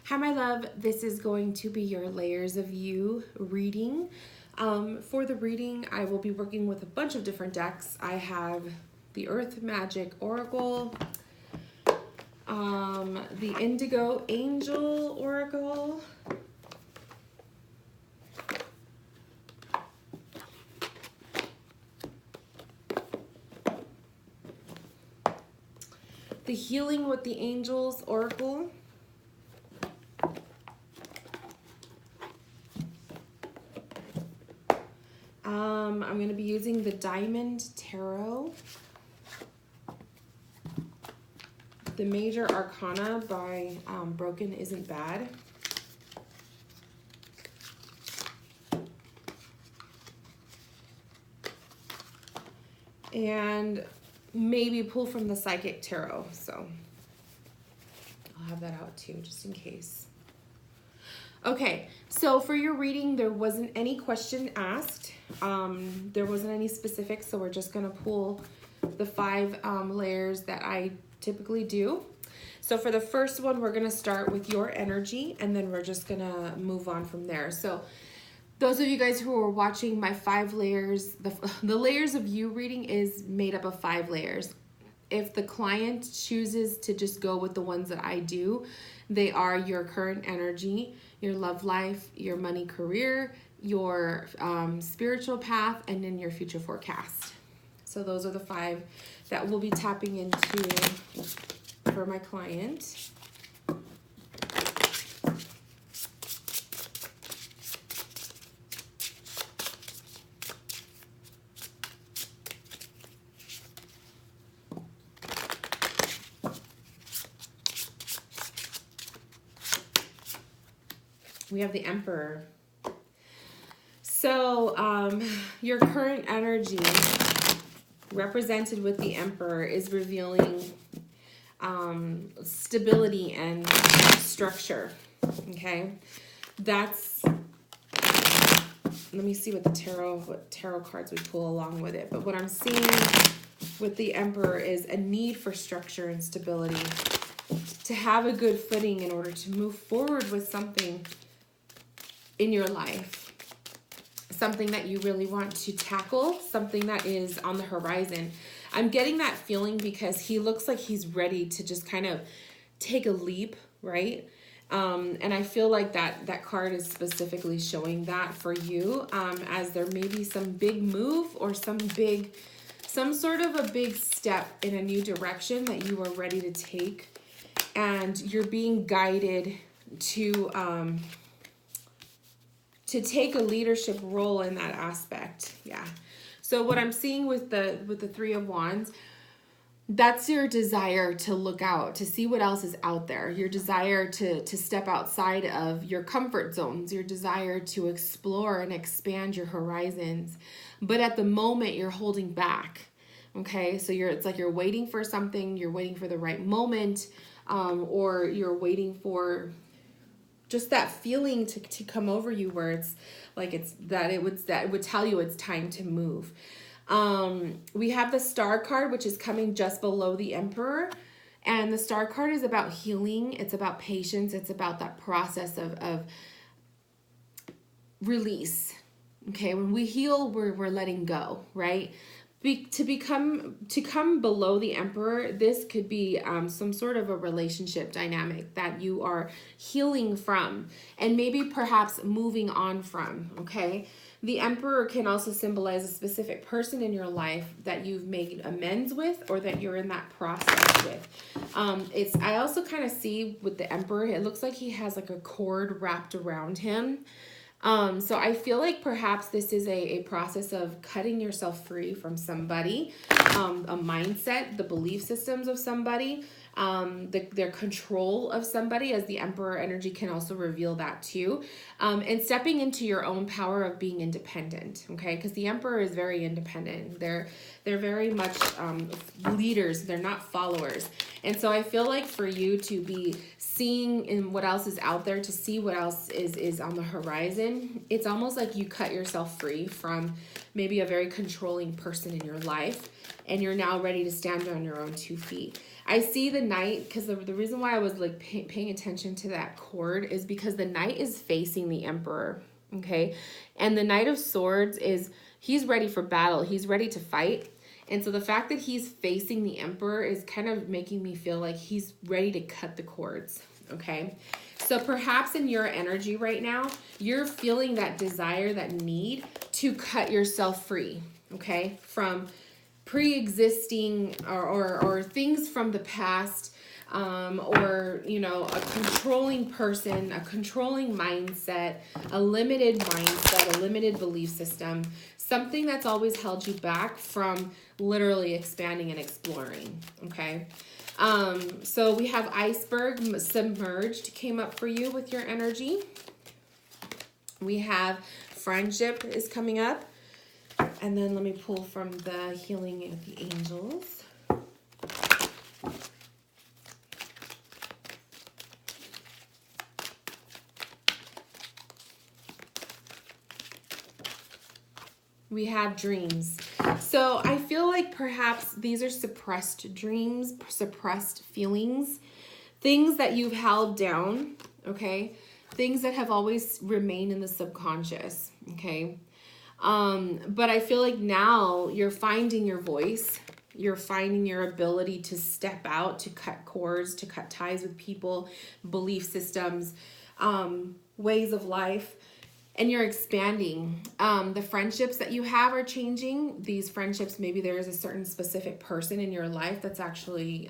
Hi, my love. This is going to be your Layers of You reading. For the reading, I will be working with a bunch of different decks. I have the Earth Magic Oracle, the Indigo Angel Oracle, the Healing with the Angels Oracle, I'm going to be using the Diamond Tarot, the Major Arcana by Broken Isn't Bad, and maybe pull from the Psychic Tarot, so I'll have that out too, just in case. Okay, so for your reading, there wasn't any question asked. There wasn't any specifics, so we're just gonna pull the 5 layers that I typically do. So for the first one, we're gonna start with your energy, and then we're just gonna move on from there. So those of you guys who are watching my 5 layers, the Layers of You reading is made up of 5 layers. If the client chooses to just go with the ones that I do, they are your current energy, your love life, your money career, your spiritual path, and then your future forecast. So those are the 5 that we'll be tapping into for my client. We have the Emperor. So your current energy represented with the Emperor is revealing stability and structure. Okay, that's, let me see what tarot cards we pull along with it. But what I'm seeing with the Emperor is a need for structure and stability, to have a good footing in order to move forward with something in your life, something that you really want to tackle, something that is on the horizon. I'm getting that feeling because he looks like he's ready to just kind of take a leap, right? And I feel like that card is specifically showing that for you, as there may be some big move or some sort of a big step in a new direction that you are ready to take, and you're being guided to take a leadership role in that aspect. Yeah. So what I'm seeing with the 3 of Wands, that's your desire to look out, to see what else is out there. Your desire to step outside of your comfort zones, your desire to explore and expand your horizons. But at the moment you're holding back. Okay? So it's like you're waiting for something, you're waiting for the right moment, or you're waiting for just that feeling to come over you where it's like it would tell you it's time to move. We have the Star card, which is coming just below the Emperor, and the Star card is about healing. It's about patience. It's about that process of release. Okay, when we heal, we're letting go, right? To come below the Emperor, this could be some sort of a relationship dynamic that you are healing from, and maybe perhaps moving on from. Okay, the Emperor can also symbolize a specific person in your life that you've made amends with, or that you're in that process with. I also kind of see with the Emperor, it looks like he has like a cord wrapped around him. So I feel like perhaps this is a process of cutting yourself free from somebody, a mindset, the belief systems of somebody, their control of somebody, as the Emperor energy can also reveal that too, and stepping into your own power of being independent. Okay, because the Emperor is very independent. They're very much leaders. They're not followers. And so I feel like for you to be seeing in what else is out there, to see what else is on the horizon, it's almost like you cut yourself free from maybe a very controlling person in your life, and you're now ready to stand on your own 2 feet. I see the Knight, because the reason why I was like paying attention to that cord is because the Knight is facing the Emperor, okay? And the Knight of Swords he's ready for battle. He's ready to fight. And so the fact that he's facing the Emperor is kind of making me feel like he's ready to cut the cords, okay? So perhaps in your energy right now, you're feeling that desire, that need to cut yourself free, okay? From pre-existing or things from the past, or, you know, a controlling person, a controlling mindset, a limited mindset, a limited belief system, something that's always held you back from literally expanding and exploring, okay? So we have Iceberg, Submerged came up for you with your energy. We have Friendship is coming up. And then let me pull from the Healing of the Angels. We have Dreams. So I feel like perhaps these are suppressed dreams, suppressed feelings, things that you've held down, okay? Things that have always remained in the subconscious, okay? But I feel like now you're finding your voice. You're finding your ability to step out, to cut cords, to cut ties with people, belief systems, ways of life, and you're expanding. The friendships that you have are changing. These friendships, maybe there is a certain specific person in your life that's actually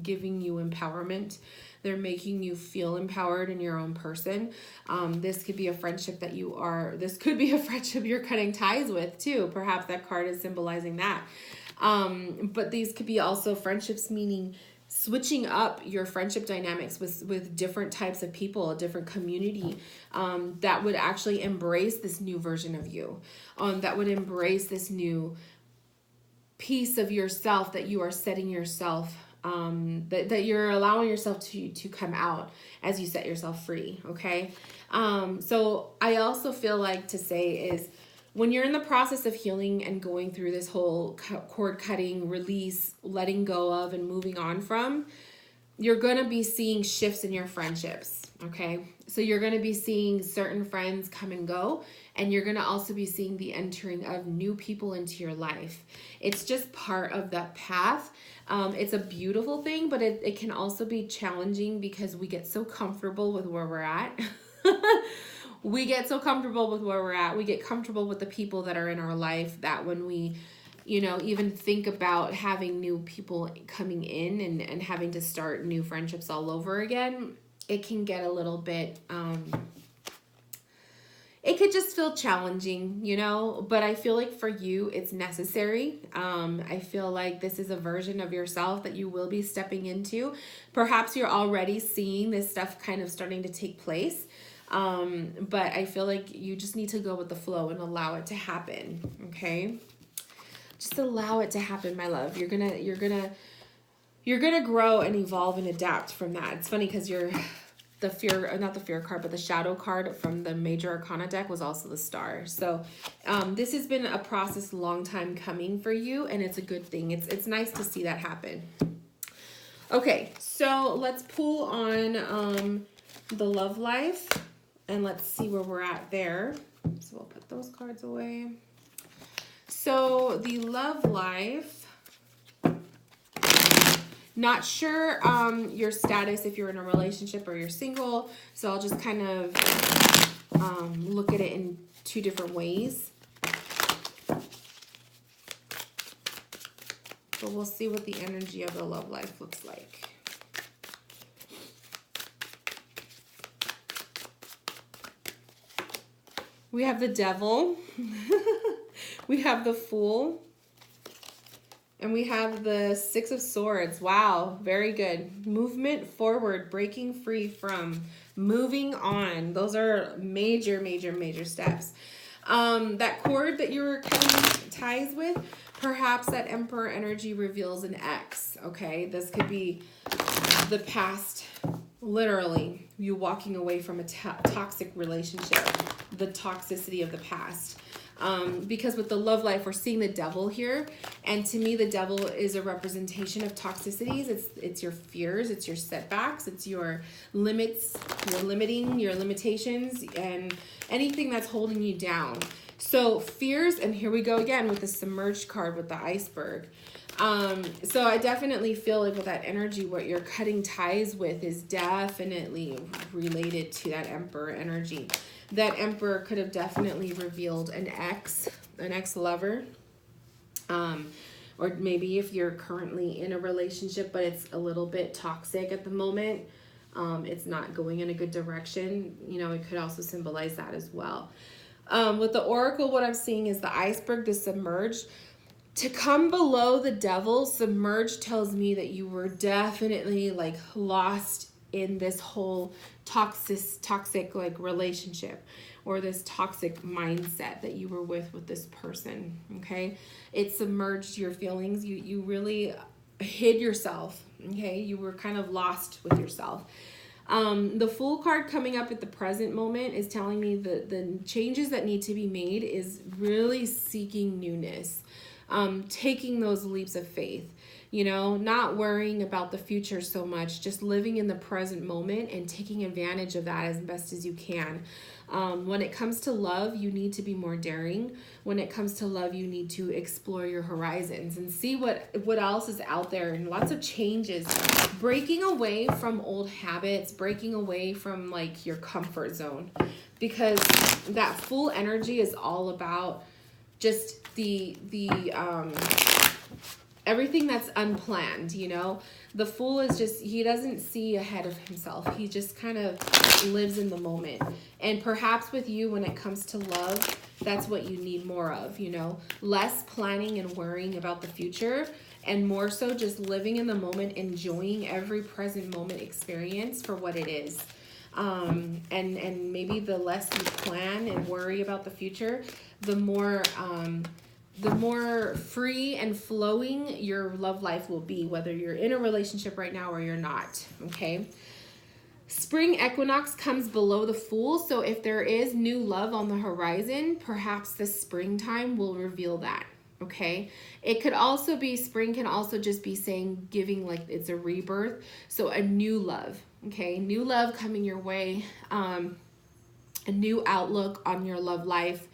giving you empowerment. They're making you feel empowered in your own person. This could be a friendship this could be a friendship you're cutting ties with too. Perhaps that card is symbolizing that. But these could be also friendships, meaning switching up your friendship dynamics with different types of people, a different community that would actually embrace this new version of you, that would embrace this new piece of yourself that you are setting yourself, that you're allowing yourself to come out as you set yourself free, okay? So I also feel like to say is, when you're in the process of healing and going through this whole cord cutting, release, letting go of, and moving on from, you're going to be seeing shifts in your friendships, okay? So you're going to be seeing certain friends come and go, and you're going to also be seeing the entering of new people into your life. It's just part of that path. It's a beautiful thing, but it can also be challenging because we get so comfortable with where we're at. We get so comfortable with where we're at. We get comfortable with the people that are in our life that when we, you know, even think about having new people coming in and having to start new friendships all over again, it can get a little bit, it could just feel challenging, you know, but I feel like for you, it's necessary. I feel like this is a version of yourself that you will be stepping into. Perhaps you're already seeing this stuff kind of starting to take place. But I feel like you just need to go with the flow and allow it to happen. Okay. Just allow it to happen, my love. You're gonna grow and evolve and adapt from that. It's funny because not the fear card, but the shadow card from the major arcana deck was also the Star. So, this has been a process, long time coming for you, and it's a good thing. It's nice to see that happen. Okay. So let's pull on, the love life. And let's see where we're at there. So we'll put those cards away. So the love life, not sure your status, if you're in a relationship or you're single. So I'll just kind of look at it in two different ways. But we'll see what the energy of the love life looks like. We have the Devil, we have the Fool, and we have the Six of Swords. Wow, very good. Movement forward, breaking free from, moving on. Those are major, major, major steps. That cord that you were cutting ties with, perhaps that Emperor energy reveals an ex, okay? This could be the past, literally, you walking away from a toxic relationship the toxicity of the past. Because with the love life, we're seeing the devil here. And to me, the devil is a representation of toxicities. It's your fears, it's your setbacks, it's your limits, your limitations, and anything that's holding you down. So fears, and here we go again with the submerged card with the iceberg. So I definitely feel like with that energy, what you're cutting ties with is definitely related to that Emperor energy. That Emperor could have definitely revealed an ex-lover, or maybe if you're currently in a relationship, but it's a little bit toxic at the moment, it's not going in a good direction, it could also symbolize that as well. With the Oracle, what I'm seeing is the iceberg, the submerged. To come below the devil, submerged tells me that you were definitely like lost in this whole toxic like relationship, or this toxic mindset that you were with this person. Okay, it submerged your feelings. You really hid yourself. Okay, you were kind of lost with yourself. The Fool card coming up at the present moment is telling me that the changes that need to be made is really seeking newness. Taking those leaps of faith, not worrying about the future so much, just living in the present moment and taking advantage of that as best as you can. When it comes to love, you need to be more daring. When it comes to love, you need to explore your horizons and see what else is out there, and lots of changes, breaking away from old habits, breaking away from like your comfort zone, because that Fool energy is all about just the everything that's unplanned. The Fool is just, he doesn't see ahead of himself. He just kind of lives in the moment. And perhaps with you, when it comes to love, that's what you need more of, less planning and worrying about the future, and more so just living in the moment, enjoying every present moment experience for what it is. And maybe the less you plan and worry about the future, the more free and flowing your love life will be, whether you're in a relationship right now or you're not. Okay. Spring equinox comes below the Fool. So if there is new love on the horizon, perhaps the springtime will reveal that. Okay. It could also be, spring can also just be saying, giving like it's a rebirth. So a new love. Okay. New love coming your way. A new outlook on your love life.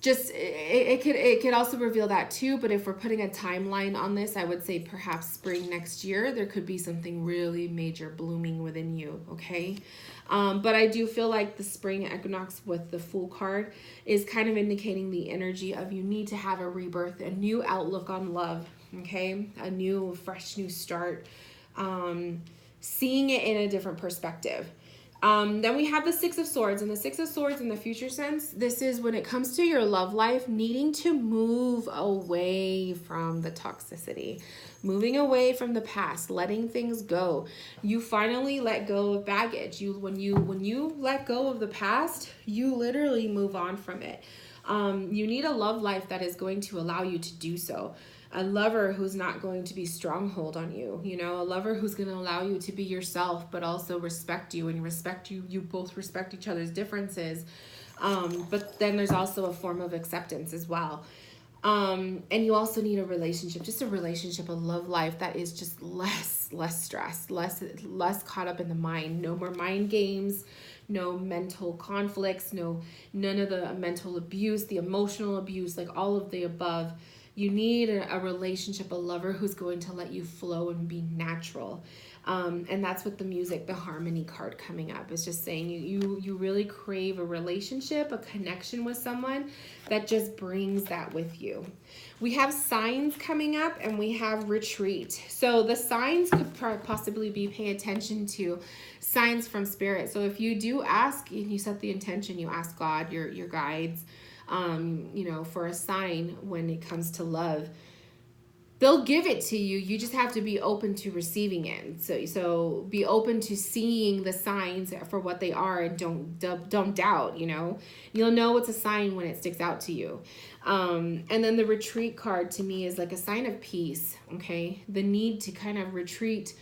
Just it could also reveal that too, but if we're putting a timeline on this, I would say perhaps spring next year, there could be something really major blooming within you. Okay. But I do feel like the spring equinox with the Fool card is kind of indicating the energy of, you need to have a rebirth, a new outlook on love. Okay. A new, fresh, new start. Seeing it in a different perspective. Then we have the Six of Swords, and the Six of Swords in the future sense, this is when it comes to your love life, needing to move away from the toxicity, moving away from the past, letting things go. You finally let go of baggage. When you let go of the past, you literally move on from it. You need a love life that is going to allow you to do so. A lover who's not going to be stronghold on you, a lover who's going to allow you to be yourself, but also respect you, and you both respect each other's differences. But then there's also a form of acceptance as well. And you also need a relationship, a love life that is just less stress, less caught up in the mind, no more mind games, no mental conflicts, none of the mental abuse, the emotional abuse, like all of the above. You need a relationship, a lover who's going to let you flow and be natural. And that's what the music, the harmony card coming up is just saying. You really crave a relationship, a connection with someone that just brings that with you. We have signs coming up, and we have retreat. So the signs could possibly be, pay attention to signs from spirit. So if you do ask, and you set the intention, you ask God, your guides, for a sign when it comes to love, they'll give it to you. You just have to be open to receiving it. So be open to seeing the signs for what they are, and don't doubt. You'll know it's a sign when it sticks out to you. And then the retreat card to me is like a sign of peace. Okay, the need to kind of retreat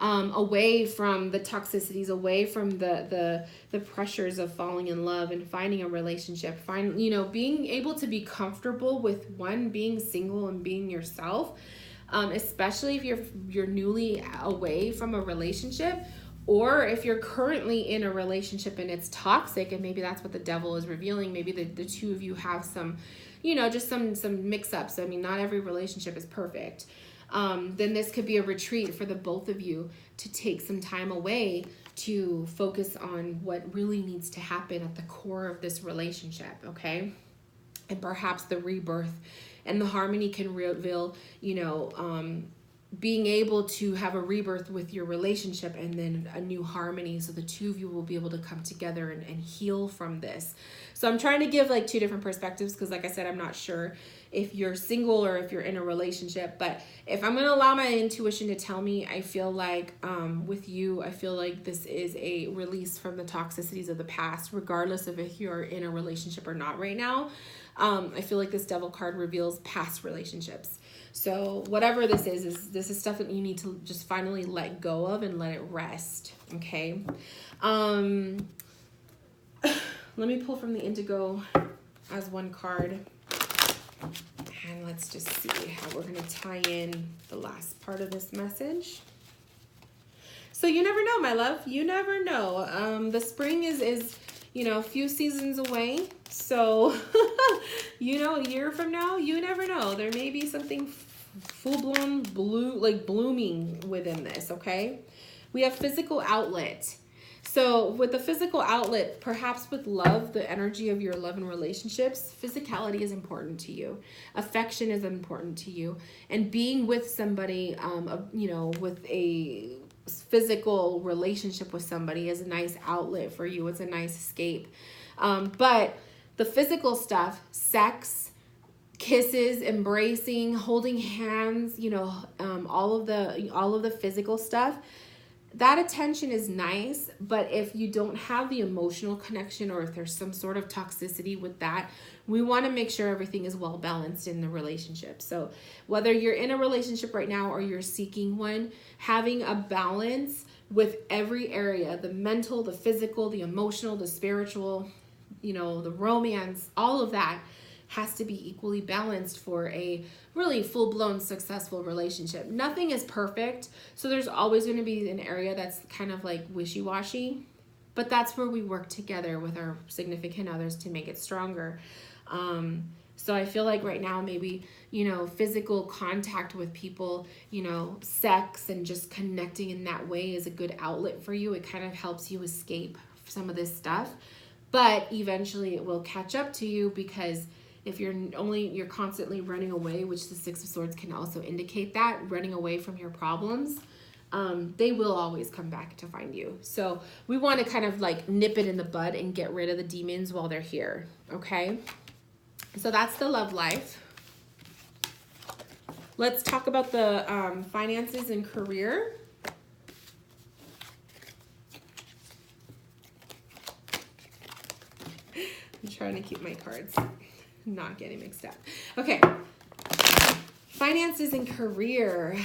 away from the toxicities, away from the pressures of falling in love and finding a relationship. Being able to be comfortable with being single and being yourself, especially if you're newly away from a relationship, or if you're currently in a relationship and it's toxic, and maybe that's what the devil is revealing. Maybe the two of you have some, just some mix-ups. I mean, not every relationship is perfect. Then this could be a retreat for the both of you to take some time away to focus on what really needs to happen at the core of this relationship, okay? And perhaps the rebirth and the harmony can reveal, being able to have a rebirth with your relationship and then a new harmony, so the two of you will be able to come together and heal from this. So I'm trying to give like two different perspectives, because like I said, I'm not sure if you're single or if you're in a relationship. But if I'm going to allow my intuition to tell me, I feel like with you, I feel like this is a release from the toxicities of the past, regardless of if you're in a relationship or not right now. I feel like this devil card reveals past relationships. So whatever this is stuff that you need to just finally let go of and let it rest. Okay. Let me pull from the Indigo as one card. And let's just see how we're going to tie in the last part of this message. So you never know, my love. You never know. The spring is a few seasons away. So, a year from now, you never know. There may be something full-blown blooming within this, okay? We have physical outlet. So with the physical outlet, perhaps with love, the energy of your love and relationships, physicality is important to you. Affection is important to you. And being with somebody, with a physical relationship with somebody is a nice outlet for you. It's a nice escape. But the physical stuff, sex, kisses, embracing, holding hands, all of the physical stuff, that attention is nice. But if you don't have the emotional connection, or if there's some sort of toxicity with that, we want to make sure everything is well balanced in the relationship. So whether you're in a relationship right now or you're seeking one, having a balance with every area, the mental, the physical, the emotional, the spiritual, the romance, all of that has to be equally balanced for a really full-blown successful relationship. Nothing is perfect, so there's always going to be an area that's kind of like wishy-washy, but that's where we work together with our significant others to make it stronger. So I feel like right now, maybe, physical contact with people, sex and just connecting in that way is a good outlet for you. It kind of helps you escape some of this stuff, but eventually it will catch up to you, because if you're constantly running away, which the Six of Swords can also indicate that, running away from your problems, they will always come back to find you. So we want to kind of like nip it in the bud and get rid of the demons while they're here. Okay. So that's the love life. Let's talk about the finances and career. I'm trying to keep my cards not getting mixed up. Okay. Finances and career.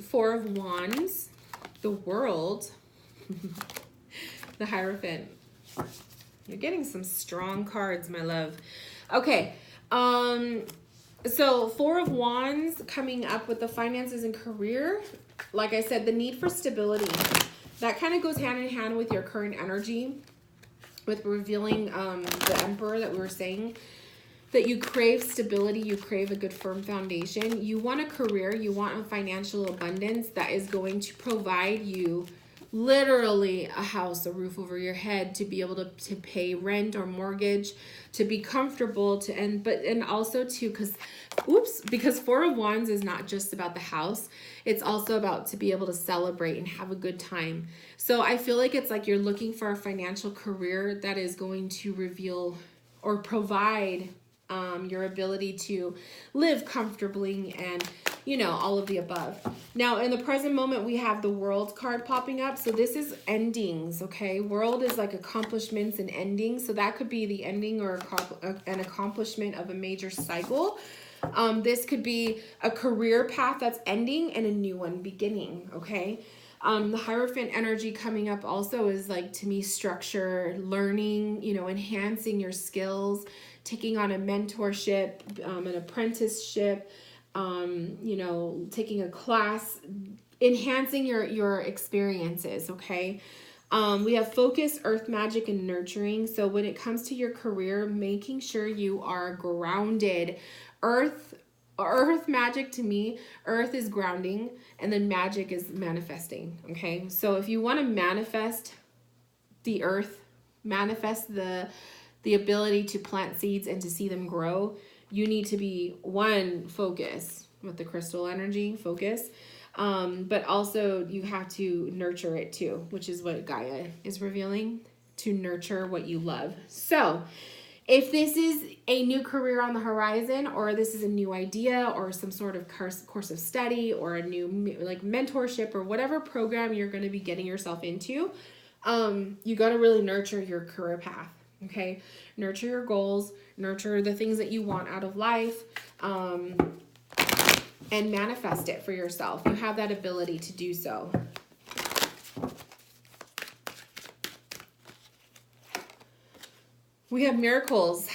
Four of Wands, the World, the Hierophant. You're getting some strong cards, my love. Okay, so Four of Wands coming up with the finances and career. Like I said, the need for stability. That kind of goes hand in hand with your current energy, with revealing the Emperor that we were saying. That you crave stability, you crave a good firm foundation. You want a career, you want a financial abundance that is going to provide you literally a house, a roof over your head, to be able to pay rent or mortgage, to be comfortable, and also to, because Four of Wands is not just about the house, it's also about to be able to celebrate and have a good time. So I feel like it's like you're looking for a financial career that is going to reveal or provide your ability to live comfortably and all of the above. Now, in the present moment, we have the World card popping up. So this is endings, okay? World is like accomplishments and endings. So that could be the ending or an accomplishment of a major cycle. This could be a career path that's ending and a new one beginning, okay? The Hierophant energy coming up also is like, to me, structure, learning, enhancing your skills, taking on a mentorship, an apprenticeship, taking a class, enhancing your experiences, okay? We have focus, earth magic, and nurturing. So when it comes to your career, making sure you are grounded. Earth magic, to me, earth is grounding, and then magic is manifesting, okay? So if you want to manifest the earth, manifest the ability to plant seeds and to see them grow, you need to be, one, focus with the crystal energy, focus. But also you have to nurture it too, which is what Gaia is revealing, to nurture what you love. So if this is a new career on the horizon, or this is a new idea, or some sort of course of study, or a new like mentorship, or whatever program you're going to be getting yourself into, you got to really nurture your career path. Okay, nurture your goals, nurture the things that you want out of life, and manifest it for yourself. You have that ability to do so. We have miracles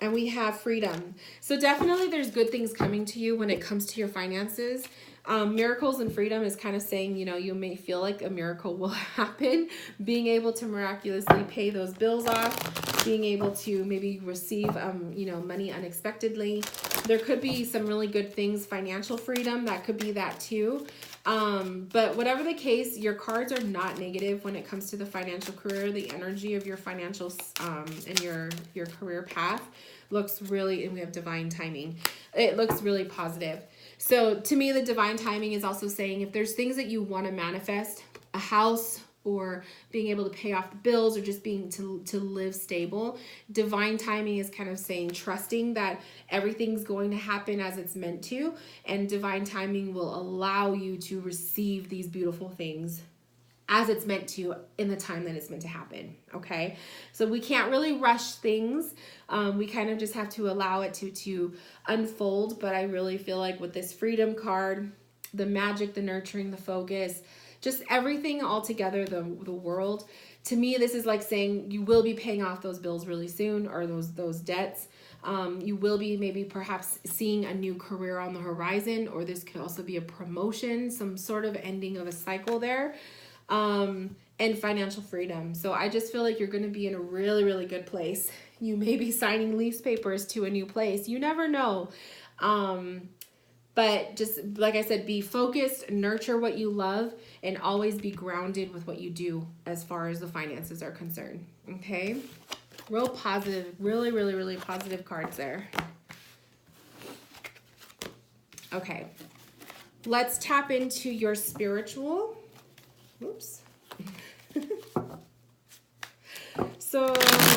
and we have freedom. So definitely there's good things coming to you when it comes to your finances. Miracles and freedom is kind of saying, you may feel like a miracle will happen. Being able to miraculously pay those bills off, being able to maybe receive, money unexpectedly. There could be some really good things, financial freedom, that could be that too. But whatever the case, your cards are not negative when it comes to the financial career. The energy of your financial and your career path looks really, and we have divine timing. It looks really positive. So to me, the divine timing is also saying, if there's things that you want to manifest, a house, or being able to pay off the bills, or just being to live stable, divine timing is kind of saying, trusting that everything's going to happen as it's meant to, and divine timing will allow you to receive these beautiful things as it's meant to, in the time that it's meant to happen, okay? So we can't really rush things. We kind of just have to allow it to unfold. But I really feel like with this freedom card, the magic, the nurturing, the focus, just everything all together, the world, to me, this is like saying you will be paying off those bills really soon, or those debts. You will be maybe perhaps seeing a new career on the horizon, or this could also be a promotion, some sort of ending of a cycle there. And financial freedom. So I just feel like you're going to be in a really, really good place. You may be signing lease papers to a new place. You never know. But just like I said, be focused, nurture what you love, and always be grounded with what you do as far as the finances are concerned. Okay? Real positive, really, really, really positive cards there. Okay. Let's tap into your spiritual. Oops. So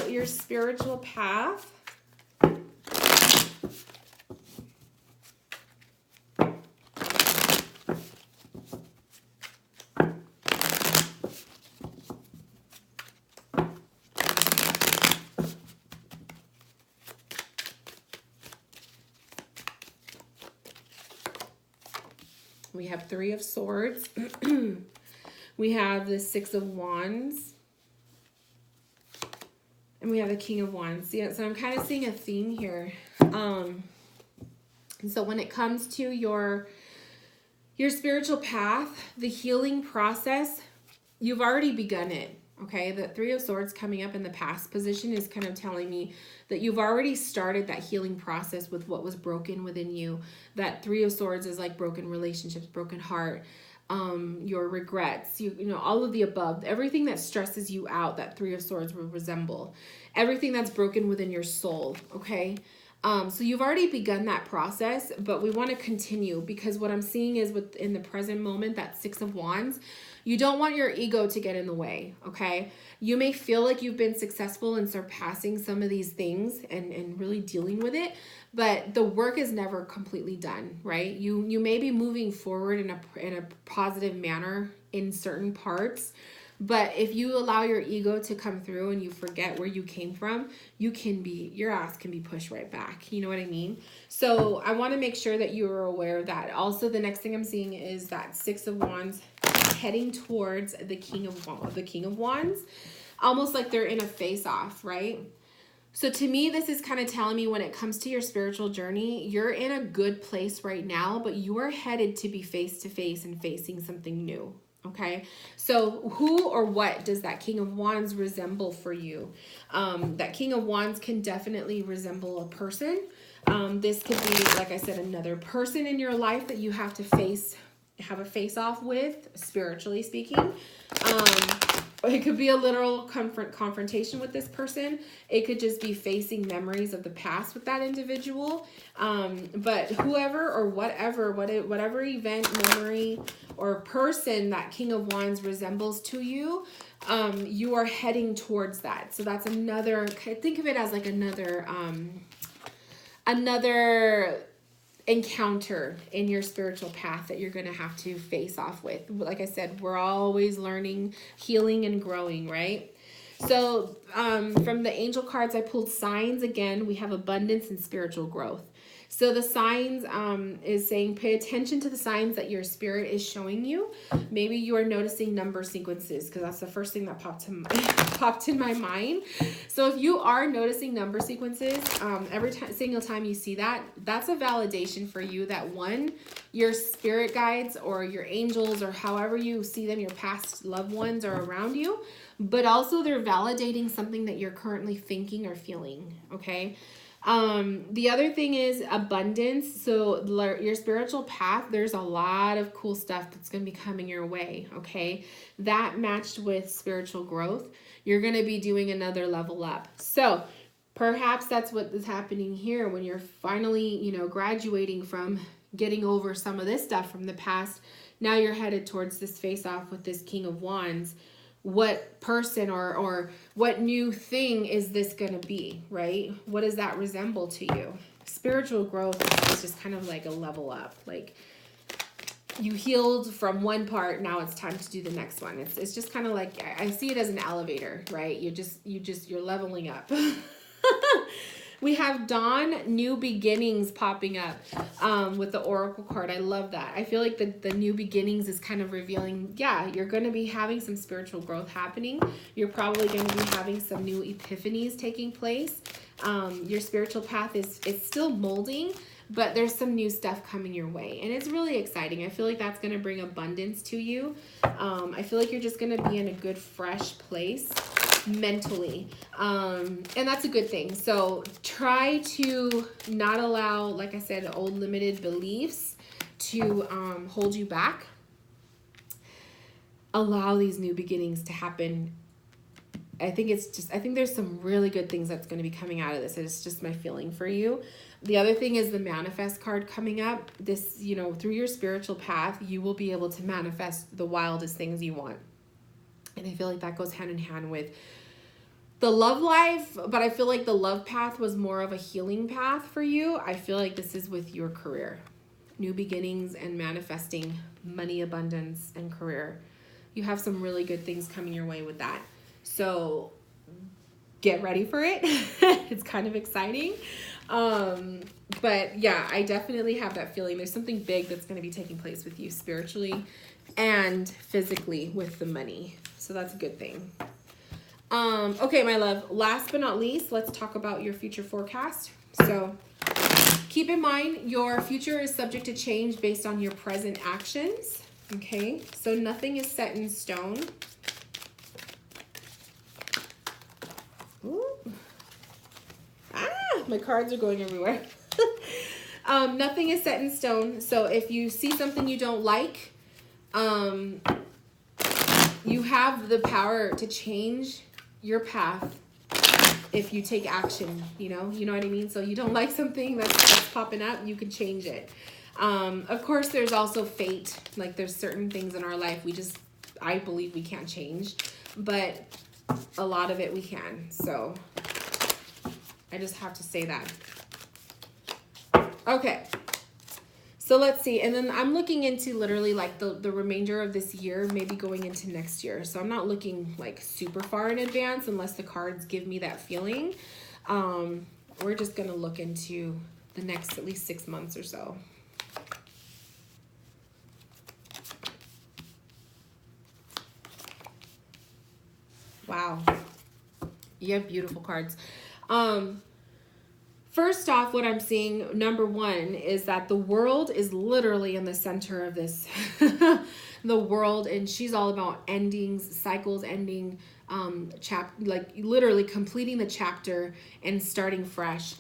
your spiritual path. We have Three of Swords. We have the Six of Wands. And we have the King of Wands. Yeah, so I'm kind of seeing a theme here. So when it comes to your spiritual path, the healing process, you've already begun it. Okay, the Three of Swords coming up in the past position is kind of telling me that you've already started that healing process with what was broken within you. That Three of Swords is like broken relationships, broken heart, your regrets, all of the above. Everything that stresses you out, that Three of Swords will resemble. Everything that's broken within your soul, okay? So you've already begun that process, but we want to continue, because what I'm seeing is within the present moment, that Six of Wands, you don't want your ego to get in the way, okay? You may feel like you've been successful in surpassing some of these things and really dealing with it, but the work is never completely done, right? You may be moving forward in a positive manner in certain parts, but if you allow your ego to come through and you forget where you came from, your ass can be pushed right back. You know what I mean? So I want to make sure that you are aware of that. Also, the next thing I'm seeing is that Six of Wands heading towards the King of Wands, almost like they're in a face-off, right? So to me, this is kind of telling me when it comes to your spiritual journey, you're in a good place right now, but you are headed to be face-to-face and facing something new. Okay, so who or what does that King of Wands resemble for you? That King of Wands can definitely resemble a person. This could be, like I said, another person in your life that you have to have a face-off with, spiritually speaking. It could be a literal confrontation with this person. It could just be facing memories of the past with that individual. But whoever or whatever event, memory, or person that King of Wands resembles to you, you are heading towards that. So that's another, think of it as like another encounter in your spiritual path that you're going to have to face off with. Like I said, we're always learning, healing, and growing, right? So from the angel cards, I pulled signs again. We have abundance and spiritual growth. So the signs is saying pay attention to the signs that your spirit is showing you. Maybe you are noticing number sequences, because that's the first thing that popped in my mind. So if you are noticing number sequences, single time you see that, that's a validation for you that one, your spirit guides or your angels or however you see them, your past loved ones are around you, but also they're validating something that you're currently thinking or feeling, okay? The other thing is abundance. So your spiritual path, there's a lot of cool stuff that's going to be coming your way. Okay. That matched with spiritual growth, you're going to be doing another level up. So perhaps that's what is happening here when you're finally, graduating from getting over some of this stuff from the past. Now you're headed towards this face off with this King of Wands. What person or what new thing is this going to be, right? What does that resemble to you? Spiritual growth is just kind of like a level up. Like you healed from one part, now it's time to do the next one. It's just kind of like, I see it as an elevator, right? You're leveling up. We have dawn, new beginnings popping up with the oracle card. I love that. I feel like the new beginnings is kind of revealing, yeah, you're going to be having some spiritual growth happening. You're probably going to be having some new epiphanies taking place. Your spiritual path is still molding, but there's some new stuff coming your way. And it's really exciting. I feel like that's going to bring abundance to you. I feel like you're just going to be in a good, fresh place mentally, and that's a good thing. So try to not allow, like I said, old limited beliefs to hold you back. Allow these new beginnings to happen. I think there's some really good things that's going to be coming out of this. It's just my feeling for you. The other thing is the manifest card coming up. This, through your spiritual path, you will be able to manifest the wildest things you want. And I feel like that goes hand in hand with the love life, but I feel like the love path was more of a healing path for you. I feel like this is with your career. New beginnings and manifesting money, abundance, and career. You have some really good things coming your way with that. So get ready for it. It's kind of exciting. But yeah, I definitely have that feeling. There's something big that's going to be taking place with you spiritually and physically with the money. So that's a good thing. Okay, my love, last but not least, let's talk about your future forecast. So keep in mind, your future is subject to change based on your present actions. Okay, so nothing is set in stone. Ooh. My cards are going everywhere. Nothing is set in stone. So if you see something you don't like, you have the power to change your path if you take action, you know what I mean? So you don't like something that's popping up, you can change it. Of course, there's also fate. Like there's certain things in our life I believe we can't change, but a lot of it we can. So I just have to say that. Okay. So let's see. And then I'm looking into literally like the remainder of this year, maybe going into next year. So I'm not looking like super far in advance unless the cards give me that feeling. We're just going to look into the next at least 6 months or so. Wow. You have beautiful cards. First off, what I'm seeing, number one, is that the world is literally in the center of this. The world, and she's all about endings, cycles ending, like literally completing the chapter and starting fresh.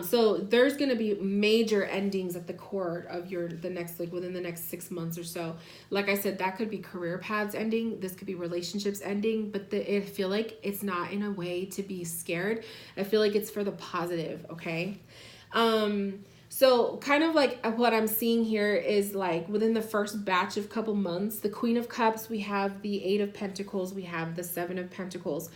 So there's going to be major endings at the core of the next, like within the next 6 months or so. Like I said, that could be career paths ending. This could be relationships ending, but I feel like it's not in a way to be scared. I feel like it's for the positive. Okay. So kind of like what I'm seeing here is like within the first batch of couple months, the Queen of Cups, we have the 8 of Pentacles, we have the 7 of Pentacles.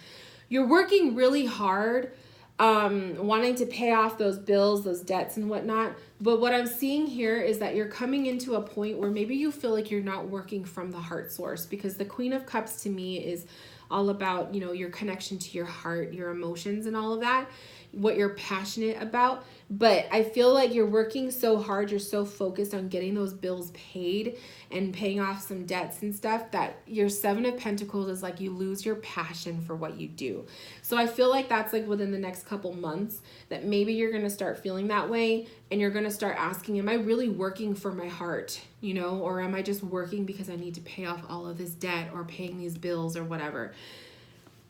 You're working really hard, wanting to pay off those bills, those debts and whatnot. But what I'm seeing here is that you're coming into a point where maybe you feel like you're not working from the heart source, because the Queen of Cups to me is all about, you know, your connection to your heart, your emotions and all of that, what you're passionate about. But I feel like you're working so hard, you're so focused on getting those bills paid and paying off some debts and stuff, that your 7 of Pentacles is like you lose your passion for what you do. So I feel like that's like within the next couple months that maybe you're going to start feeling that way, and you're going to start asking, am I really working for my heart, you know, or am I just working because I need to pay off all of this debt or paying these bills or whatever?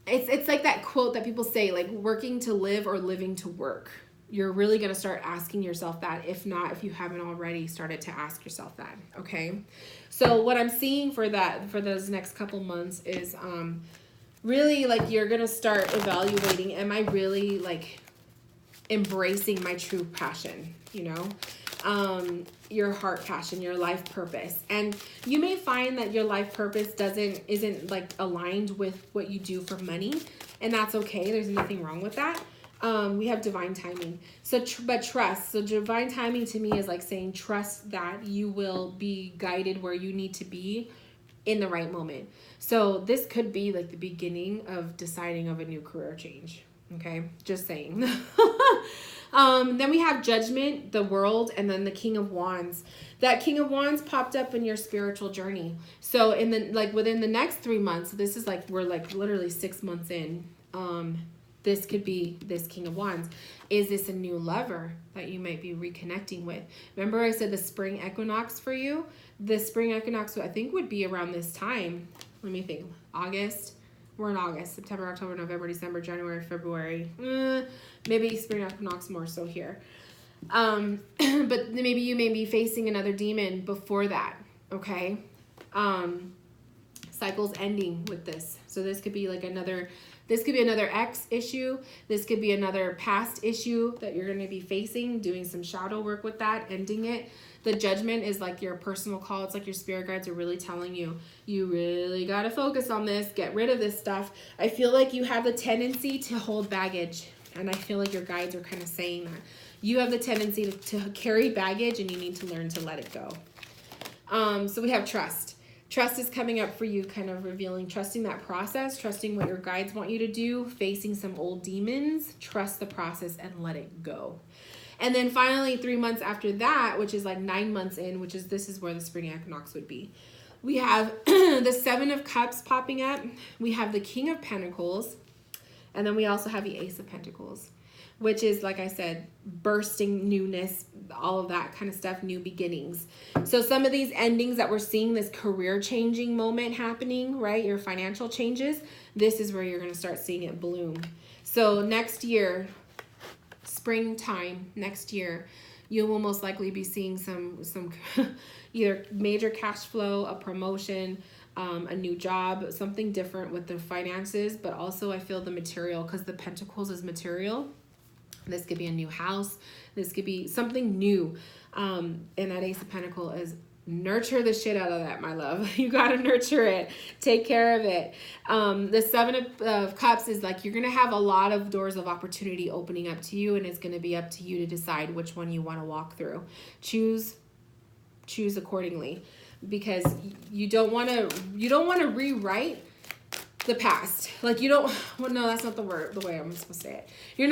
It's like that quote that people say, like working to live or living to work. You're really going to start asking yourself that. If not, if you haven't already started to ask yourself that. Okay. So what I'm seeing for those next couple months is, really like you're going to start evaluating, am I really like embracing my true passion, you know, your heart passion, your life purpose. And you may find that your life purpose isn't like aligned with what you do for money, and that's okay. There's nothing wrong with that. We have divine timing. But trust. So divine timing to me is like saying trust that you will be guided where you need to be in the right moment. So this could be like the beginning of deciding of a new career change. Okay, just saying. Then we have Judgment, the World, and then the King of Wands. That King of Wands popped up in your spiritual journey. So within the next 3 months, this is like we're like literally 6 months in. This could be this King of Wands. Is this a new lover that you might be reconnecting with? Remember I said the spring equinox for you? The spring equinox I think would be around this time. Let me think. August. We're in August, September, October, November, December, January, February. Maybe spring equinox more so here. But maybe you may be facing another demon before that, okay? Cycles ending with this. So this could be like another ex issue. This could be another past issue that you're going to be facing, doing some shadow work with that, ending it. The Judgment is like your personal call. It's like your spirit guides are really telling you, you really got to focus on this, get rid of this stuff. I feel like you have the tendency to hold baggage, and I feel like your guides are kind of saying that. You have the tendency to carry baggage, and you need to learn to let it go. So we have trust. Trust is coming up for you, kind of revealing, trusting that process, trusting what your guides want you to do, facing some old demons, trust the process and let it go. And then finally, 3 months after that, which is like 9 months in, this is where the spring equinox would be. We have the 7 of Cups popping up. We have the King of Pentacles. And then we also have the Ace of Pentacles, which is, like I said, bursting newness, all of that kind of stuff, new beginnings. So some of these endings that we're seeing, this career changing moment happening, right? Your financial changes, this is where you're going to start seeing it bloom. So next year, springtime next year, you will most likely be seeing some either major cash flow, a promotion, a new job, something different with the finances, but also I feel the material, because the Pentacles is material. This could be a new house. This could be something new. And that Ace of Pentacles is nurture the shit out of that, my love. You got to nurture it. Take care of it. The Seven of Cups is like, you're going to have a lot of doors of opportunity opening up to you, and it's going to be up to you to decide which one you want to walk through. Choose accordingly, because you don't want to rewrite the past. Like, you don't, well, no, that's not the way I'm supposed to say it. You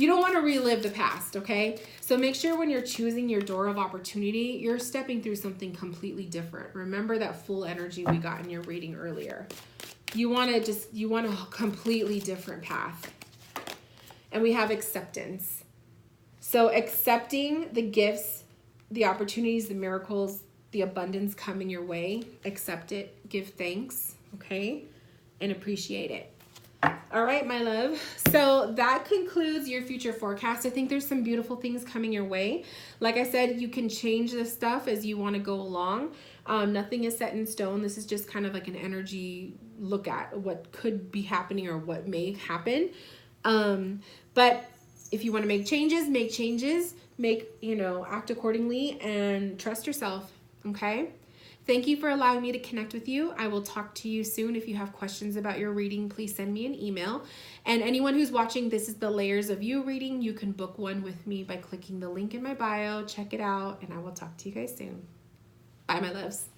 don't want to relive the past, okay? So make sure when you're choosing your door of opportunity, you're stepping through something completely different. Remember that full energy we got in your reading earlier. You want a completely different path. And we have acceptance. So accepting the gifts, the opportunities, the miracles, the abundance coming your way, accept it, give thanks, okay? And appreciate it. All right, my love. So that concludes your future forecast. I think there's some beautiful things coming your way. Like I said, you can change this stuff as you want to go along. Nothing is set in stone. This is just kind of like an energy look at what could be happening or what may happen. But if you want to make changes, act accordingly and trust yourself. Okay. Thank you for allowing me to connect with you. I will talk to you soon. If you have questions about your reading, please send me an email. And anyone who's watching, this is the Layers of You reading. You can book one with me by clicking the link in my bio. Check it out, and I will talk to you guys soon. Bye, my loves.